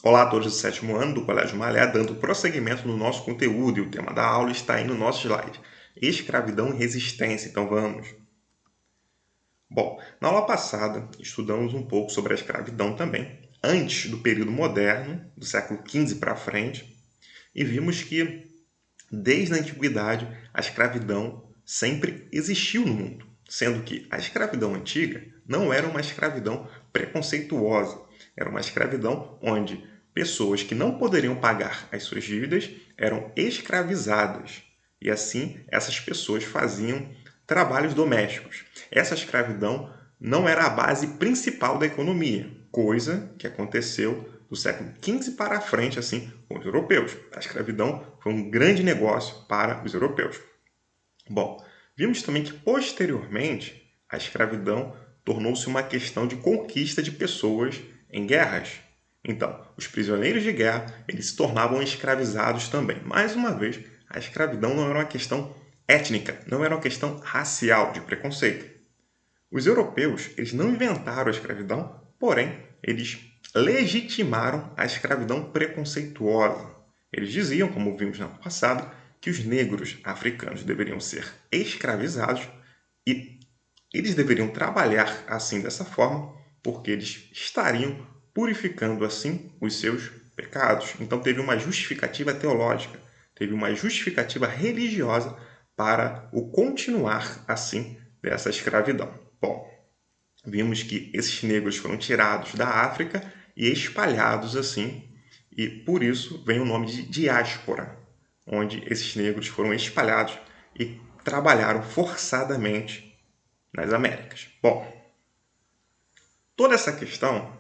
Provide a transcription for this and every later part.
Olá a todos do sétimo ano do Colégio Malé, dando prosseguimento no nosso conteúdo, e o tema da aula está aí no nosso slide. Escravidão e resistência, então vamos. Bom, na aula passada estudamos um pouco sobre a escravidão também, antes do período moderno, do século XV para frente, e vimos que desde a antiguidade a escravidão sempre existiu no mundo, sendo que a escravidão antiga não era uma escravidão preconceituosa, era uma escravidão onde pessoas que não poderiam pagar as suas dívidas eram escravizadas. E assim, essas pessoas faziam trabalhos domésticos. Essa escravidão não era a base principal da economia, coisa que aconteceu do século XV para frente, assim, com os europeus. A escravidão foi um grande negócio para os europeus. Bom, vimos também que, posteriormente, a escravidão tornou-se uma questão de conquista de pessoas em guerras. Então, os prisioneiros de guerra eles se tornavam escravizados também. Mais uma vez, a escravidão não era uma questão étnica, não era uma questão racial, de preconceito. Os europeus eles não inventaram a escravidão, porém, eles legitimaram a escravidão preconceituosa. Eles diziam, como vimos no ano passado, que os negros africanos deveriam ser escravizados e eles deveriam trabalhar assim dessa forma, porque eles estariam purificando assim os seus pecados. Então teve uma justificativa teológica, teve uma justificativa religiosa para o continuar assim dessa escravidão. Bom, vimos que esses negros foram tirados da África e espalhados assim, e por isso vem o nome de diáspora, onde esses negros foram espalhados e trabalharam forçadamente nas Américas. Bom, toda essa questão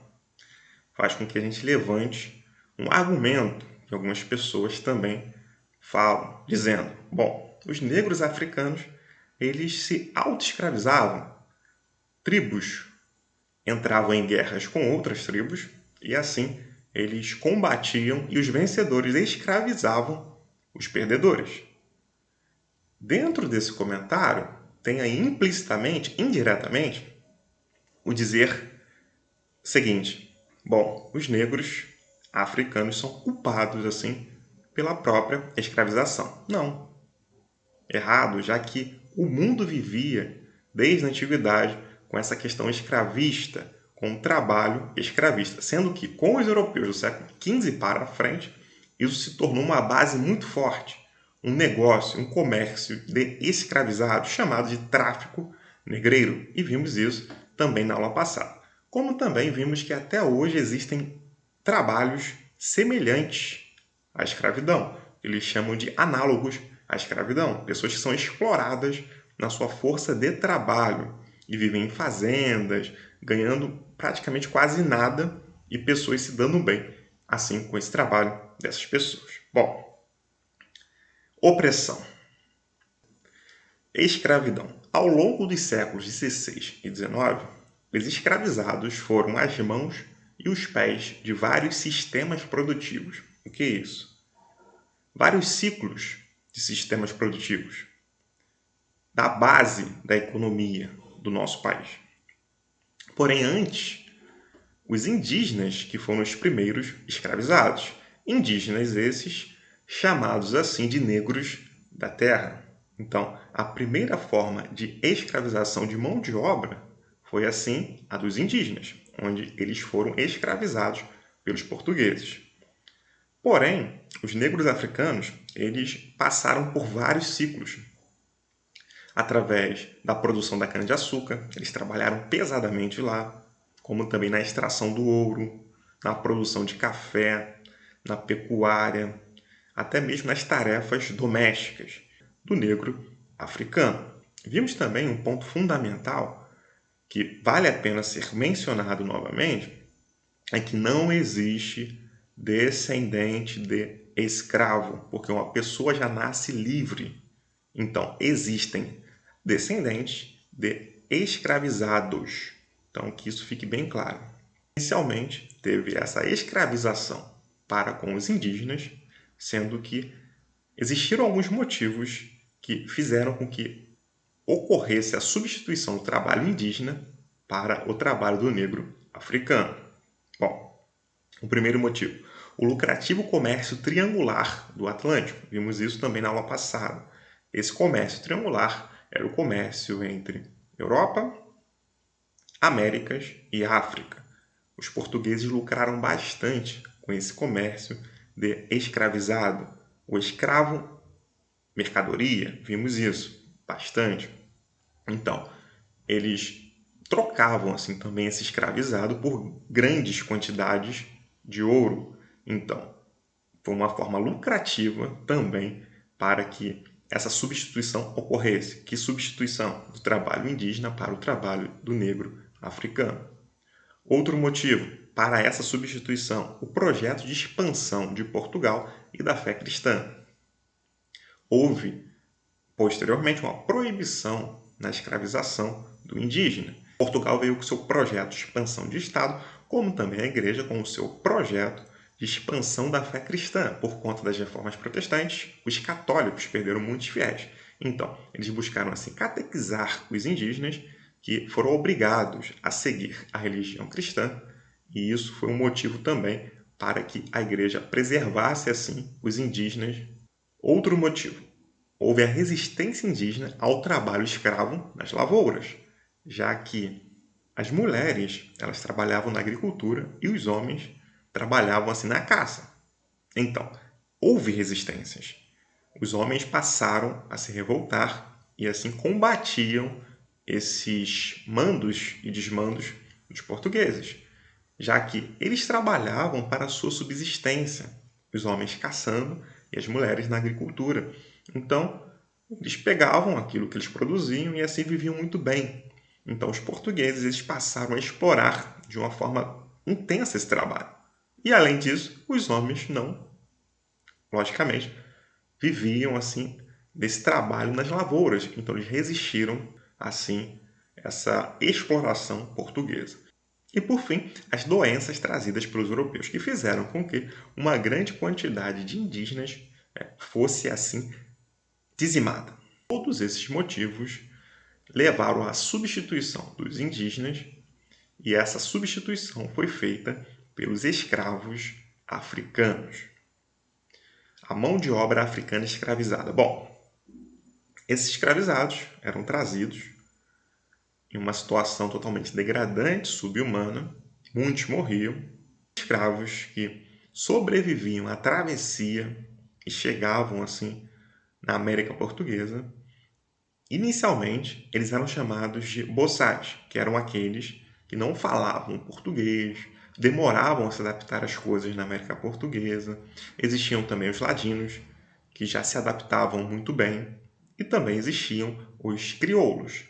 faz com que a gente levante um argumento que algumas pessoas também falam, dizendo: bom, os negros africanos eles se auto-escravizavam, tribos entravam em guerras com outras tribos e assim eles combatiam e os vencedores escravizavam os perdedores. Dentro desse comentário, tem aí implicitamente, indiretamente, o dizer seguinte: bom, os negros africanos são culpados assim pela própria escravização. Não, errado, já que o mundo vivia desde a antiguidade com essa questão escravista, com o trabalho escravista, sendo que com os europeus do século XV para frente, isso se tornou uma base muito forte, um negócio, um comércio de escravizados chamado de tráfico negreiro, e vimos isso também na aula passada. Como também vimos que até hoje existem trabalhos semelhantes à escravidão. Eles chamam de análogos à escravidão. Pessoas que são exploradas na sua força de trabalho e vivem em fazendas, ganhando praticamente quase nada e pessoas se dando bem, assim com esse trabalho dessas pessoas. Bom, opressão. Escravidão. Ao longo dos séculos XVI e XIX, os escravizados foram as mãos e os pés de vários sistemas produtivos. O que é isso? Vários ciclos de sistemas produtivos, da base da economia do nosso país. Porém, antes, os indígenas que foram os primeiros escravizados. Indígenas esses chamados assim de negros da terra. Então, a primeira forma de escravização de mão de obra foi assim a dos indígenas, onde eles foram escravizados pelos portugueses. Porém, os negros africanos, eles passaram por vários ciclos. Através da produção da cana-de-açúcar, eles trabalharam pesadamente lá, como também na extração do ouro, na produção de café, na pecuária, até mesmo nas tarefas domésticas do negro africano. Vimos também um ponto fundamental que vale a pena ser mencionado novamente, é que não existe descendente de escravo, porque uma pessoa já nasce livre. Então, existem descendentes de escravizados. Então, que isso fique bem claro. Inicialmente, teve essa escravização para com os indígenas, sendo que existiram alguns motivos que fizeram com que ocorresse a substituição do trabalho indígena para o trabalho do negro africano. Bom, O primeiro motivo, o lucrativo comércio triangular do Atlântico. Vimos isso também na aula passada. Esse comércio triangular era o comércio entre Europa, Américas e África. Os portugueses lucraram bastante com esse comércio de escravizado. O escravo, mercadoria, vimos isso bastante. Então, eles trocavam assim também esse escravizado por grandes quantidades de ouro. Então, foi uma forma lucrativa também para que essa substituição ocorresse. Que substituição? Do trabalho indígena para o trabalho do negro africano. Outro motivo para essa substituição, o projeto de expansão de Portugal e da fé cristã. Houve, posteriormente, uma proibição na escravização do indígena. Portugal veio com seu projeto de expansão de Estado, como também a Igreja com o seu projeto de expansão da fé cristã. Por conta das reformas protestantes, os católicos perderam muitos fiéis. Então, eles buscaram assim catequizar os indígenas que foram obrigados a seguir a religião cristã, e isso foi um motivo também para que a Igreja preservasse assim os indígenas. Outro motivo, houve a resistência indígena ao trabalho escravo nas lavouras, já que as mulheres elas trabalhavam na agricultura e os homens trabalhavam assim na caça. Então, houve resistências. Os homens passaram a se revoltar e assim combatiam esses mandos e desmandos dos portugueses, já que eles trabalhavam para a sua subsistência, os homens caçando e as mulheres na agricultura. Então, eles pegavam aquilo que eles produziam e assim viviam muito bem. Então, os portugueses eles passaram a explorar de uma forma intensa esse trabalho. E, além disso, os homens não, logicamente, viviam assim desse trabalho nas lavouras. Então, eles resistiram assim essa exploração portuguesa. E, por fim, as doenças trazidas pelos europeus, que fizeram com que uma grande quantidade de indígenas fosse assim dizimada. Todos esses motivos levaram à substituição dos indígenas, e essa substituição foi feita pelos escravos africanos. A mão de obra africana escravizada. Bom, esses escravizados eram trazidos em uma situação totalmente degradante, subhumana, muitos morriam. Escravos que sobreviviam à travessia e chegavam assim na América Portuguesa. Inicialmente, eles eram chamados de boçais, que eram aqueles que não falavam português, demoravam a se adaptar às coisas na América Portuguesa. Existiam também os ladinos, que já se adaptavam muito bem, e também existiam os crioulos,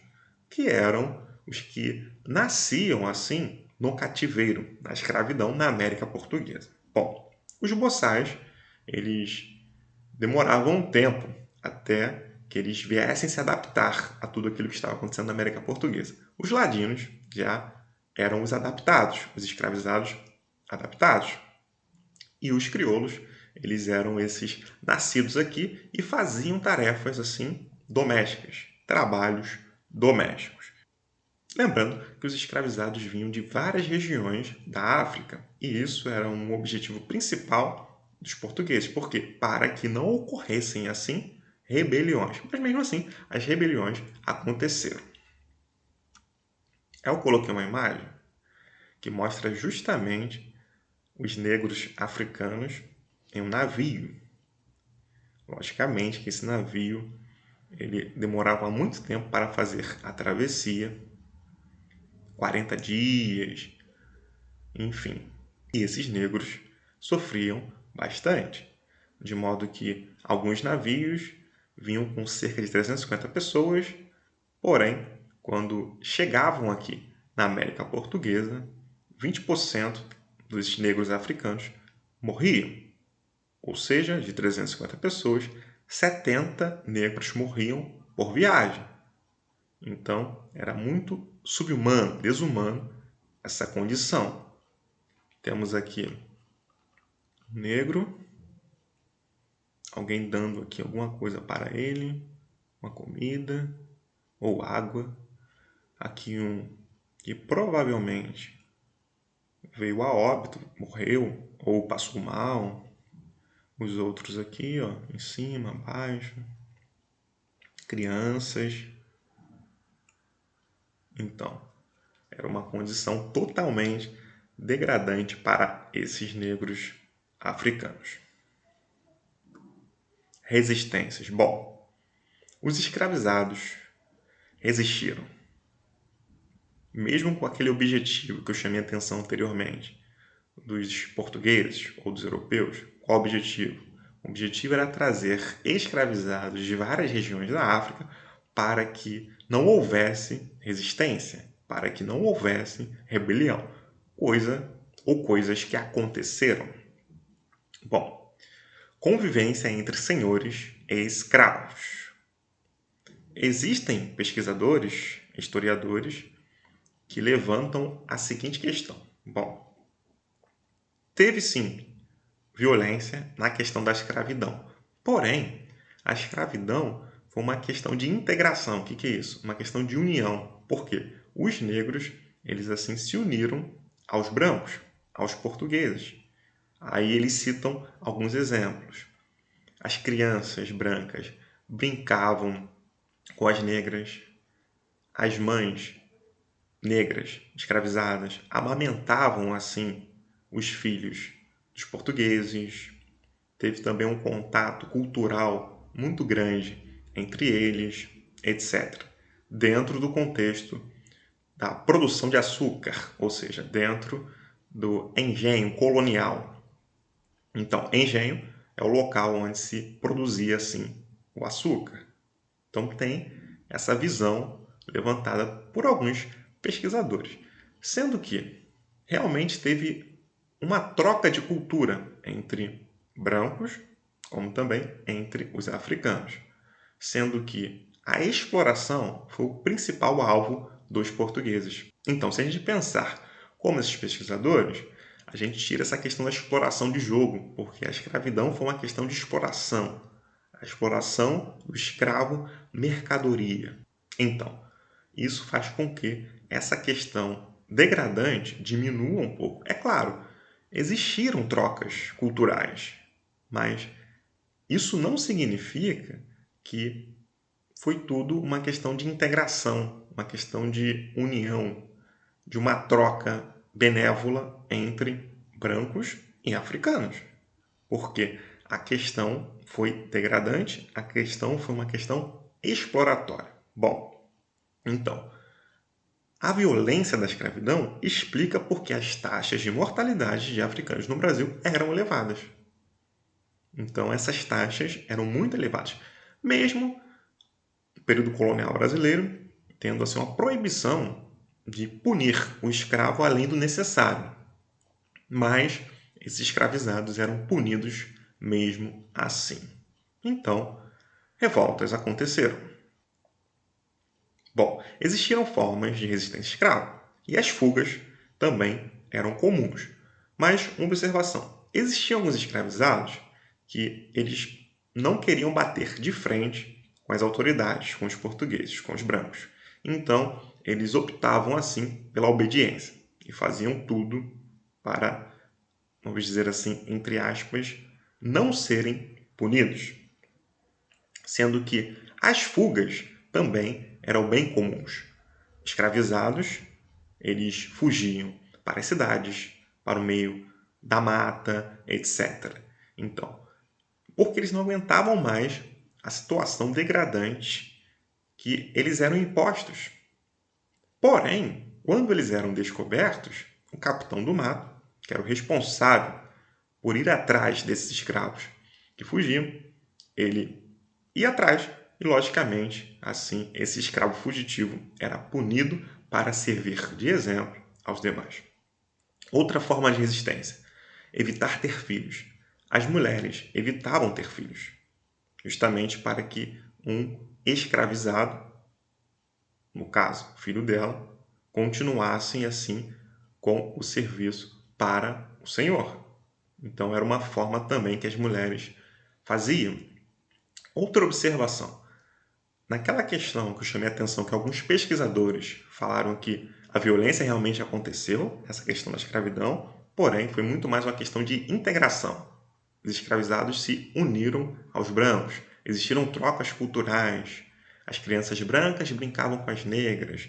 que eram os que nasciam assim no cativeiro, na escravidão na América Portuguesa. Bom, os boçais, eles demoravam um tempo até que eles viessem se adaptar a tudo aquilo que estava acontecendo na América Portuguesa. Os ladinos já eram os adaptados, os escravizados adaptados. E os crioulos, eles eram esses nascidos aqui e faziam tarefas assim domésticas, trabalhos domésticos. Lembrando que os escravizados vinham de várias regiões da África, e isso era um objetivo principal dos portugueses, porque para que não ocorressem assim rebeliões. Mas mesmo assim, as rebeliões aconteceram. Eu coloquei uma imagem que mostra justamente os negros africanos em um navio. Logicamente que esse navio ele demorava muito tempo para fazer a travessia, 40 dias, enfim. E esses negros sofriam bastante, de modo que alguns navios vinham com cerca de 350 pessoas, porém, quando chegavam aqui na América Portuguesa, 20% dos negros africanos morriam. Ou seja, de 350 pessoas, 70 negros morriam por viagem. Então, era muito subhumano, desumano essa condição. Temos aqui um negro, alguém dando aqui alguma coisa para ele, uma comida ou água. Aqui um que provavelmente veio a óbito, morreu ou passou mal. Os outros aqui, ó, em cima, abaixo, crianças. Então, era uma condição totalmente degradante para esses negros africanos. Resistências. Bom, os escravizados resistiram, mesmo com aquele objetivo que eu chamei a atenção anteriormente, dos portugueses ou dos europeus. Qual o objetivo? O objetivo era trazer escravizados de várias regiões da África para que não houvesse resistência, para que não houvesse rebelião, coisas que aconteceram. Bom, convivência entre senhores e escravos. Existem pesquisadores, historiadores, que levantam a seguinte questão. Bom, teve sim violência na questão da escravidão. Porém, a escravidão foi uma questão de integração. O que é isso? Uma questão de união. Por quê? Os negros, eles assim se uniram aos brancos, aos portugueses. Aí eles citam alguns exemplos. As crianças brancas brincavam com as negras, as mães negras escravizadas amamentavam assim os filhos dos portugueses. Teve também um contato cultural muito grande entre eles, etc. Dentro do contexto da produção de açúcar, ou seja, dentro do engenho colonial. Então, engenho é o local onde se produzia assim o açúcar. Então tem essa visão levantada por alguns pesquisadores, sendo que realmente teve uma troca de cultura entre brancos, como também entre os africanos, sendo que a exploração foi o principal alvo dos portugueses. Então, se a gente pensar como esses pesquisadores, a gente tira essa questão da exploração de jogo, porque a escravidão foi uma questão de exploração. A exploração do escravo, mercadoria. Então, isso faz com que essa questão degradante diminua um pouco. É claro, existiram trocas culturais, mas isso não significa que foi tudo uma questão de integração, uma questão de união, de uma troca benévola entre brancos e africanos. Porque a questão foi degradante, a questão foi uma questão exploratória. Bom, então, a violência da escravidão explica por que as taxas de mortalidade de africanos no Brasil eram elevadas. Então, essas taxas eram muito elevadas, mesmo no período colonial brasileiro, tendo assim uma proibição de punir o escravo além do necessário. Mas esses escravizados eram punidos mesmo assim. Então, revoltas aconteceram. Bom, existiram formas de resistência escrava e as fugas também eram comuns. Mas, uma observação, existiam alguns escravizados que eles não queriam bater de frente com as autoridades, com os portugueses, com os brancos. Então, eles optavam assim pela obediência e faziam tudo para, vamos dizer assim, entre aspas, não serem punidos. Sendo que as fugas também eram bem comuns. Escravizados, eles fugiam para as cidades, para o meio da mata, etc. Então, porque eles não aguentavam mais a situação degradante que eles eram impostos. Porém, quando eles eram descobertos, o capitão do mato, que era o responsável por ir atrás desses escravos que fugiam, ele ia atrás e, logicamente, assim, esse escravo fugitivo era punido para servir de exemplo aos demais. Outra forma de resistência: evitar ter filhos. As mulheres evitavam ter filhos, justamente para que um escravizado, no caso, o filho dela, continuasse assim com o serviço para o Senhor. Então era uma forma também que as mulheres faziam. Outra observação: naquela questão que eu chamei a atenção, que alguns pesquisadores falaram que a violência realmente aconteceu, essa questão da escravidão, porém foi muito mais uma questão de integração. Os escravizados se uniram aos brancos, existiram trocas culturais, as crianças brancas brincavam com as negras.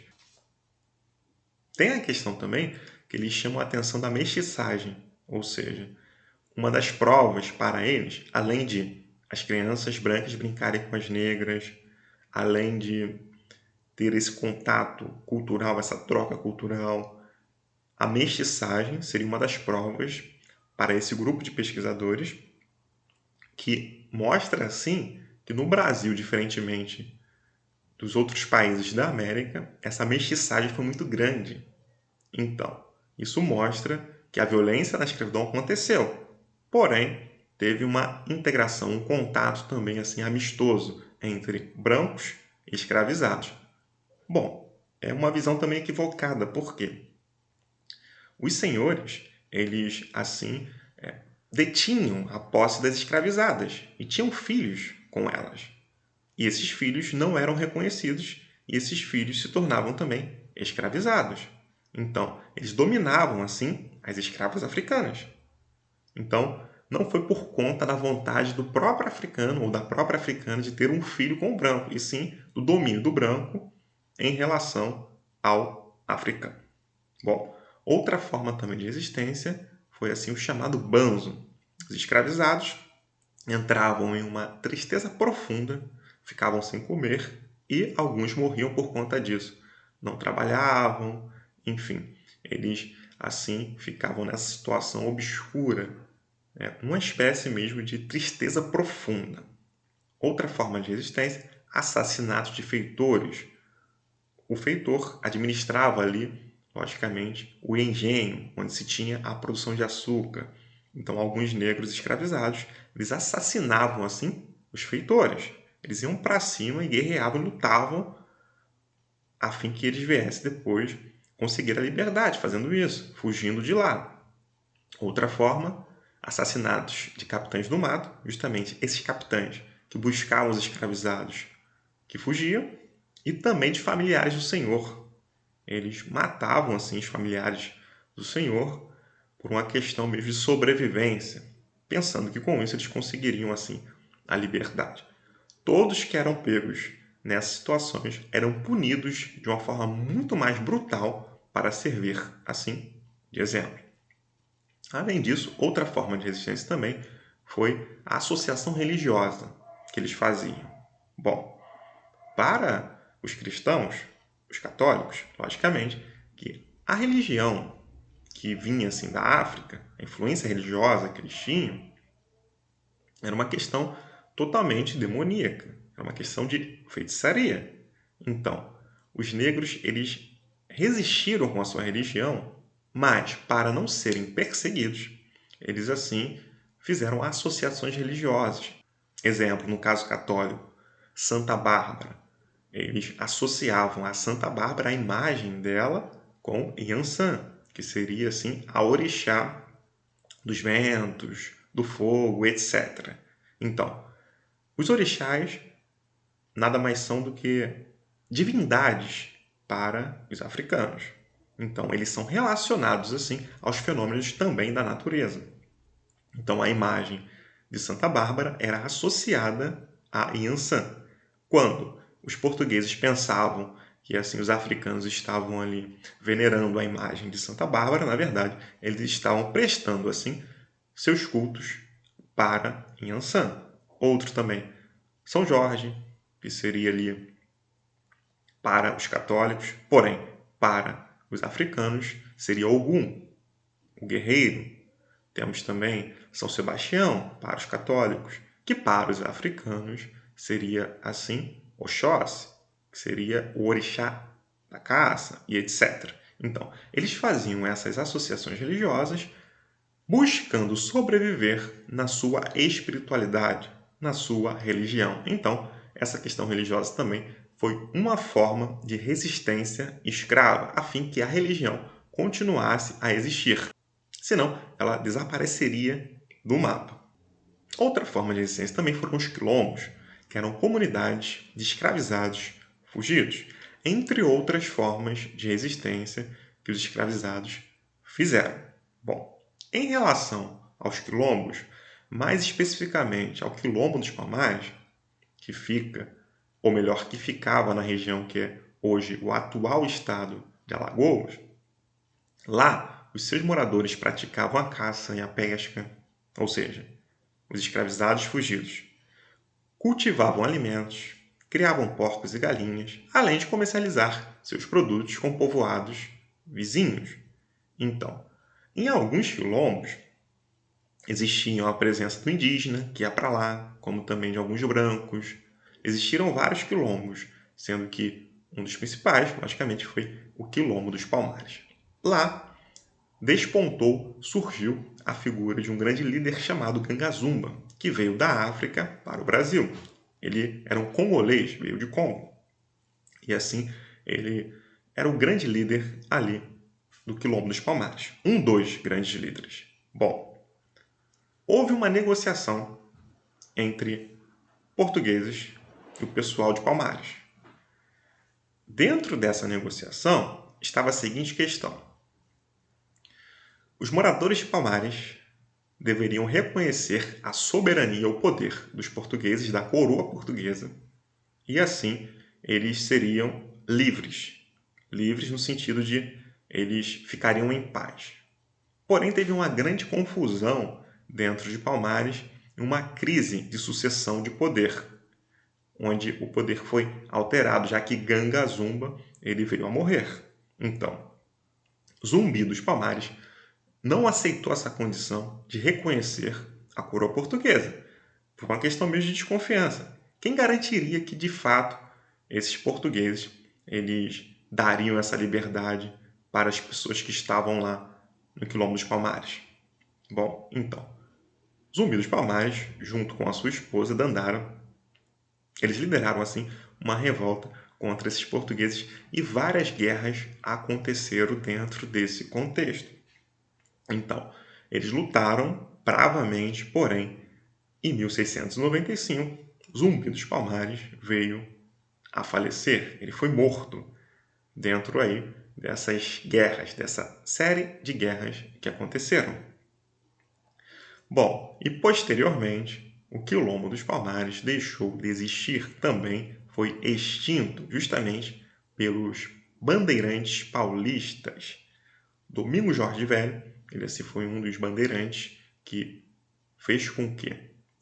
Tem a questão também que eles chamam a atenção da mestiçagem, ou seja, uma das provas para eles, além de as crianças brancas brincarem com as negras, além de ter esse contato cultural, essa troca cultural, a mestiçagem seria uma das provas para esse grupo de pesquisadores que mostra, assim, que no Brasil, diferentemente dos outros países da América, essa mestiçagem foi muito grande. Então, isso mostra que a violência na escravidão aconteceu, porém, teve uma integração, um contato também assim amistoso entre brancos e escravizados. Bom, é uma visão também equivocada, porque os senhores, eles assim detinham a posse das escravizadas e tinham filhos com elas. E esses filhos não eram reconhecidos e esses filhos se tornavam também escravizados. Então, eles dominavam assim as escravas africanas. Então, não foi por conta da vontade do próprio africano ou da própria africana de ter um filho com o branco, e sim do domínio do branco em relação ao africano. Bom, outra forma também de resistência foi assim o chamado banzo. Os escravizados entravam em uma tristeza profunda, ficavam sem comer e alguns morriam por conta disso. Não trabalhavam, enfim, eles assim ficavam nessa situação obscura, uma espécie mesmo de tristeza profunda. Outra forma de resistência, assassinatos de feitores. O feitor administrava ali, logicamente, o engenho, onde se tinha a produção de açúcar. Então, alguns negros escravizados, eles assassinavam, assim, os feitores. Eles iam para cima e guerreavam, lutavam, a fim que eles viessem depois conseguir a liberdade, fazendo isso, fugindo de lá. Outra forma, assassinatos de capitães do mato, justamente esses capitães que buscavam os escravizados que fugiam, e também de familiares do senhor. Eles matavam assim os familiares do senhor por uma questão mesmo de sobrevivência, pensando que com isso eles conseguiriam assim a liberdade. Todos que eram pegos nessas situações eram punidos de uma forma muito mais brutal para servir assim de exemplo. Além disso, outra forma de resistência também foi a associação religiosa que eles faziam. Bom, para os cristãos, os católicos, logicamente, que a religião que vinha assim da África, a influência religiosa que eles tinham, era uma questão totalmente demoníaca, era uma questão de feitiçaria. Então, os negros eles resistiram com a sua religião, mas para não serem perseguidos, eles assim fizeram associações religiosas. Exemplo, no caso católico, Santa Bárbara. Eles associavam a Santa Bárbara a imagem dela com Yansan, que seria assim a orixá dos ventos, do fogo, etc. Então, os orixás nada mais são do que divindades para os africanos. Então, eles são relacionados assim aos fenômenos também da natureza. Então, a imagem de Santa Bárbara era associada a Yansan. Quando os portugueses pensavam que assim os africanos estavam ali venerando a imagem de Santa Bárbara, na verdade, eles estavam prestando assim seus cultos para Yansan. Outro também, São Jorge, que seria ali para os católicos, porém, para os africanos seria Ogum, o guerreiro. Temos também São Sebastião, para os católicos, que para os africanos seria assim Oxóssi, que seria o orixá da caça e etc. Então, eles faziam essas associações religiosas buscando sobreviver na sua espiritualidade, na sua religião. Então, essa questão religiosa também foi uma forma de resistência escrava, a fim que a religião continuasse a existir. Senão, ela desapareceria do mapa. Outra forma de resistência também foram os quilombos, que eram comunidades de escravizados fugidos, entre outras formas de resistência que os escravizados fizeram. Bom, em relação aos quilombos, mais especificamente ao Quilombo dos Palmares, que fica, ou melhor, que ficava na região que é hoje o atual estado de Alagoas, lá os seus moradores praticavam a caça e a pesca, ou seja, os escravizados fugidos, cultivavam alimentos, criavam porcos e galinhas, além de comercializar seus produtos com povoados vizinhos. Então, em alguns quilombos, existia a presença do indígena, que ia para lá, como também de alguns brancos. Existiram vários quilombos, sendo que um dos principais, logicamente, foi o Quilombo dos Palmares. Lá, despontou, surgiu a figura de um grande líder chamado Gangazumba, que veio da África para o Brasil. Ele era um congolês, veio de Congo. E assim, ele era o grande líder ali do Quilombo dos Palmares. Um dos grandes líderes. Bom, houve uma negociação entre portugueses e o pessoal de Palmares. Dentro dessa negociação estava a seguinte questão: os moradores de Palmares deveriam reconhecer a soberania ou poder dos portugueses, da coroa portuguesa, e assim eles seriam livres. Livres no sentido de eles ficariam em paz. Porém, teve uma grande confusão dentro de Palmares, uma crise de sucessão de poder, onde o poder foi alterado, já que Gangazumba ele veio a morrer. Então, Zumbi dos Palmares não aceitou essa condição de reconhecer a coroa portuguesa, por uma questão mesmo de desconfiança. Quem garantiria que, de fato, esses portugueses eles dariam essa liberdade para as pessoas que estavam lá no Quilombo dos Palmares? Bom, então, Zumbi dos Palmares, junto com a sua esposa Dandara, eles lideraram assim uma revolta contra esses portugueses e várias guerras aconteceram dentro desse contexto. Então, eles lutaram bravamente, porém, em 1695, Zumbi dos Palmares veio a falecer. Ele foi morto dentro aí dessas guerras, dessa série de guerras que aconteceram. Bom, e posteriormente, o Quilombo dos Palmares deixou de existir também, foi extinto justamente pelos bandeirantes paulistas. Domingos Jorge Velho, ele assim foi um dos bandeirantes que fez com que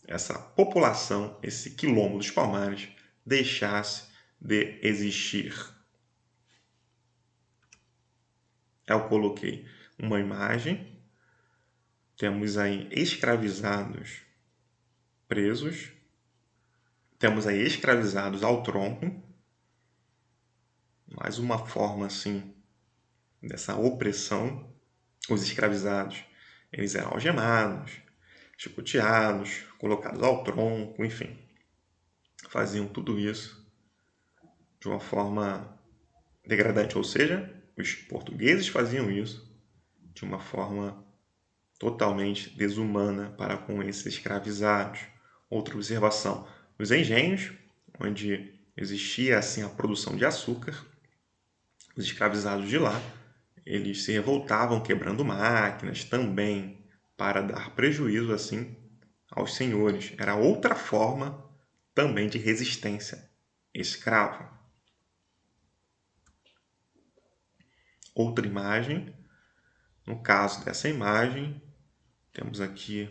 essa população, esse Quilombo dos Palmares, deixasse de existir. Eu coloquei uma imagem. Temos aí escravizados presos. Temos aí escravizados ao tronco. Mais uma forma, assim, dessa opressão. Os escravizados, eles eram algemados, chicoteados, colocados ao tronco, enfim. Faziam tudo isso de uma forma degradante. Ou seja, os portugueses faziam isso de uma forma totalmente desumana para com esses escravizados. Outra observação: nos engenhos, onde existia assim a produção de açúcar, os escravizados de lá, eles se revoltavam quebrando máquinas também para dar prejuízo assim aos senhores. Era outra forma também de resistência escrava. Outra imagem. No caso dessa imagem, temos aqui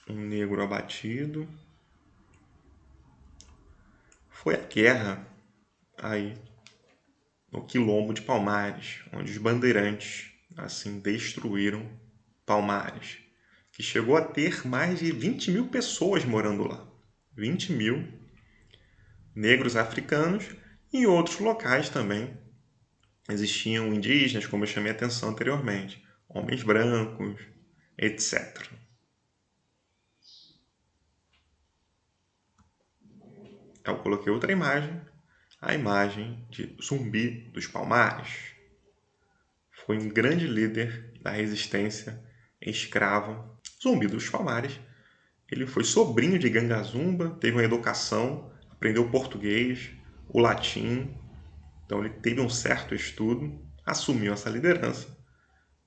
um negro abatido. Foi a guerra aí no Quilombo de Palmares, onde os bandeirantes assim destruíram Palmares, que chegou a ter mais de 20 mil pessoas morando lá. 20 mil negros africanos e em outros locais também existiam indígenas, como eu chamei a atenção anteriormente, homens brancos, etc. Eu coloquei outra imagem, a imagem de Zumbi dos Palmares. Foi um grande líder da resistência escrava. Zumbi dos Palmares ele foi sobrinho de Ganga Zumba, teve uma educação, aprendeu português, o latim, então ele teve um certo estudo, assumiu essa liderança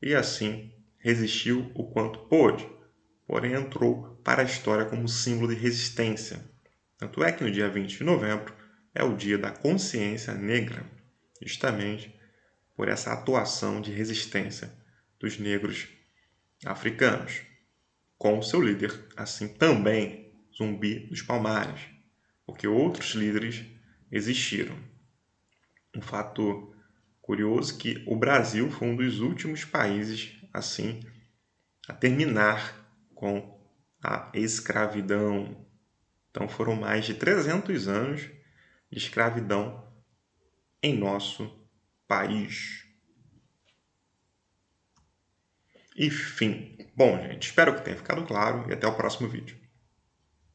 e assim resistiu o quanto pôde, porém entrou para a história como símbolo de resistência. Tanto é que no dia 20 de novembro é o dia da consciência negra, justamente por essa atuação de resistência dos negros africanos, com o seu líder, assim também Zumbi dos Palmares, porque outros líderes existiram. Um fato curioso que o Brasil foi um dos últimos países assim a terminar com a escravidão. Então foram mais de 300 anos de escravidão em nosso país. Enfim, bom, gente, espero que tenha ficado claro e até o próximo vídeo.